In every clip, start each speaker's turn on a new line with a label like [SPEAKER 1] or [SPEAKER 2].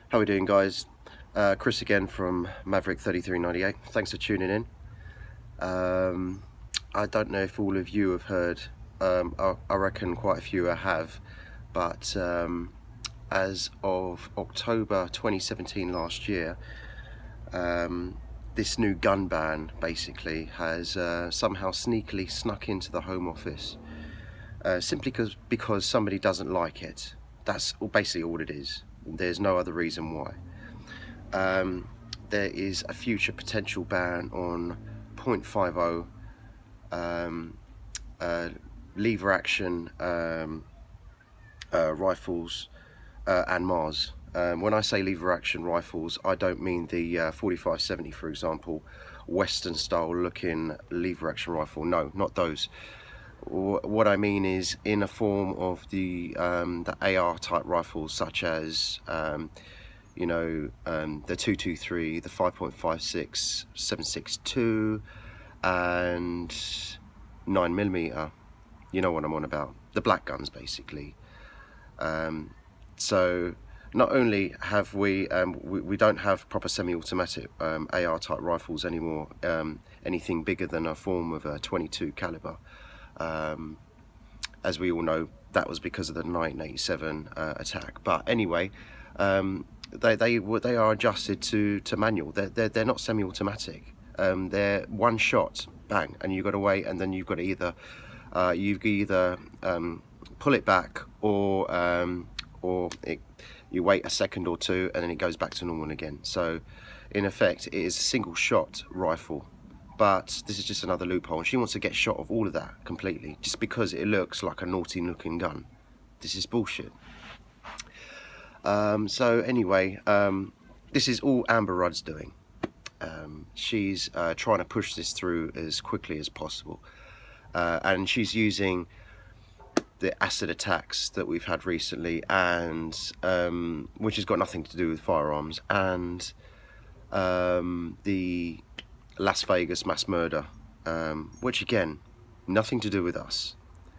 [SPEAKER 1] How are we doing, guys? Chris again from Maverick 3398. Thanks for tuning in. I don't know if all of you have heard. I reckon quite a few have, but as of October 2017 last year, this new gun ban basically has somehow sneakily snuck into the Home Office, simply because somebody doesn't like it. That's basically all it is. There's no other reason why. There is a future potential ban on .50 lever action rifles and Mars. When I say lever action rifles, I don't mean the 4570, for example, Western style looking lever action rifle. No, not those. What I mean is in a form of the AR type rifles, such as the 223, the 5.56, 7.62, and 9mm. You know what I'm on about. The black guns, basically. So not only have we don't have proper semi-automatic AR type rifles anymore, anything bigger than a form of a 22 caliber. As we all know, that was because of the 1987 attack. But anyway, they are adjusted to manual. They're not semi-automatic. They're one shot, bang, and you've got to wait, and then you've got to either pull it back, or you wait a second or two, and then it goes back to normal again. So in effect, it is a single shot rifle. But this is just another loophole. She wants to get shot of all of that completely, just because it looks like a naughty looking gun. This is bullshit. So anyway, this is all Amber Rudd's doing. She's trying to push this through as quickly as possible. And she's using the acid attacks that we've had recently, and which has got nothing to do with firearms, and the Las Vegas mass murder, which again, nothing to do with us.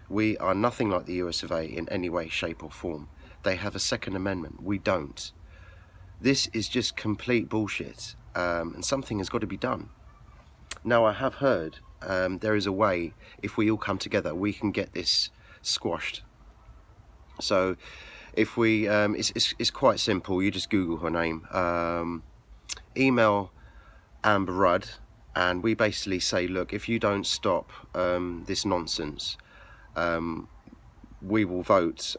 [SPEAKER 1] We are nothing like the US of A in any way, shape or form. They have a Second Amendment, we don't. This is just complete bullshit, and something has got to be done. Now, I have heard there is a way, if we all come together, we can get this squashed. So if we, it's quite simple. You just Google her name, email Amber Rudd, and we basically say, look, if you don't stop this nonsense, we will vote.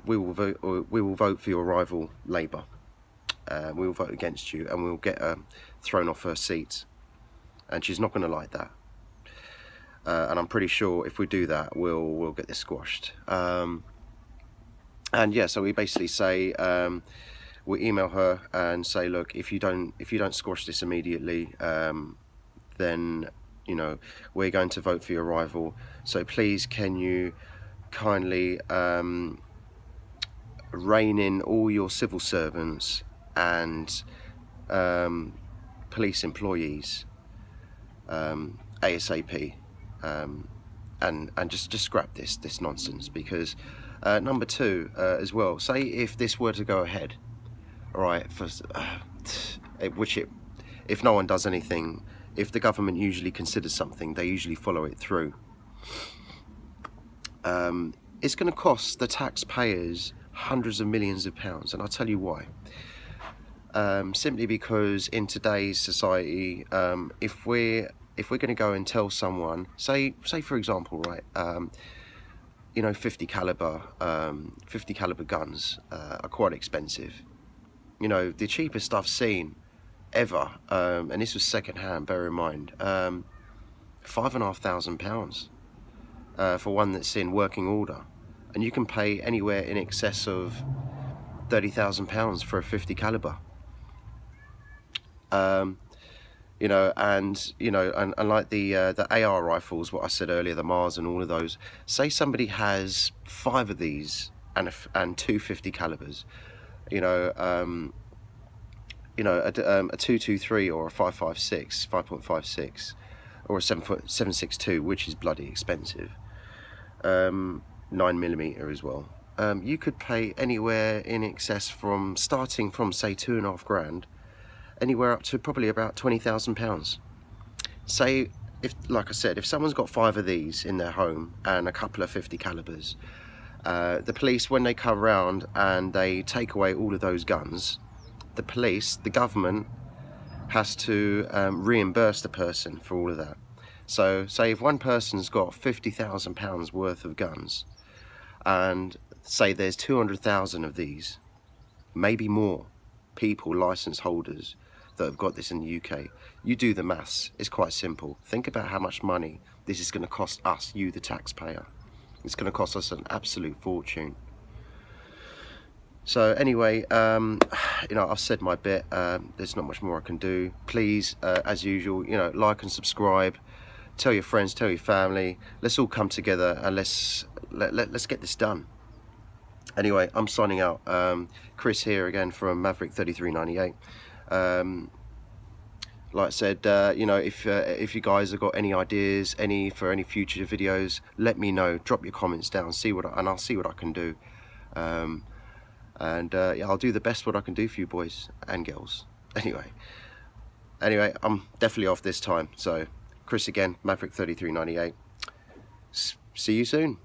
[SPEAKER 1] We will vote for your rival Labour. We will vote against you, and we'll get her thrown off her seat. And she's not going to like that. And I'm pretty sure if we do that, we'll get this squashed. And yeah, so we basically say, we email her and say, look, if you don't squash this immediately, then we're going to vote for your rival. So please, can you kindly rein in all your civil servants and police employees ASAP, and just scrap this nonsense. Because number two, as well, say if this were to go ahead, all right, if no one does anything, if the government usually considers something, they usually follow it through. It's going to cost the taxpayers hundreds of millions of pounds, and I'll tell you why. Simply because in today's society, if we're going to go and tell someone, say for example, right, 50 caliber guns are quite expensive. The cheapest stuff seen ever, and this was second hand, bear in mind, £5,500 for one that's in working order, and you can pay anywhere in excess of £30,000 for a 50 caliber. And like the AR rifles, what I said earlier, the Mars and all of those. Say somebody has 5 of these and 2 50 calibers. A 223 or a 5.56, 5.56, or a 7.62, which is bloody expensive. 9mm as well. you could pay anywhere in excess from, starting from say £2.5 grand, anywhere up to probably about £20,000. Say, if, like I said, if someone's got 5 of these in their home and a couple of 50 calibers, the police, when they come around and they take away all of those guns, the government has to reimburse the person for all of that. So say if one person's got £50,000 worth of guns, and say there's 200,000 of these, maybe more people, license holders, that have got this in the UK, you do the maths. It's quite simple. Think about how much money this is going to cost us, you the taxpayer. It's going to cost us an absolute fortune. So anyway, you know, I've said my bit. There's not much more I can do. Please, as usual, you know, like and subscribe. Tell your friends, tell your family. Let's all come together and let's get this done. Anyway, I'm signing out. Chris here again from Maverick 3398. Like I said, you know, if you guys have got any ideas, for any future videos, let me know. Drop your comments down. And I'll see what I can do. Yeah, I'll do the best what I can do for you boys and girls. Anyway, I'm definitely off this time. So, Chris again, Maverick 3398. See you soon.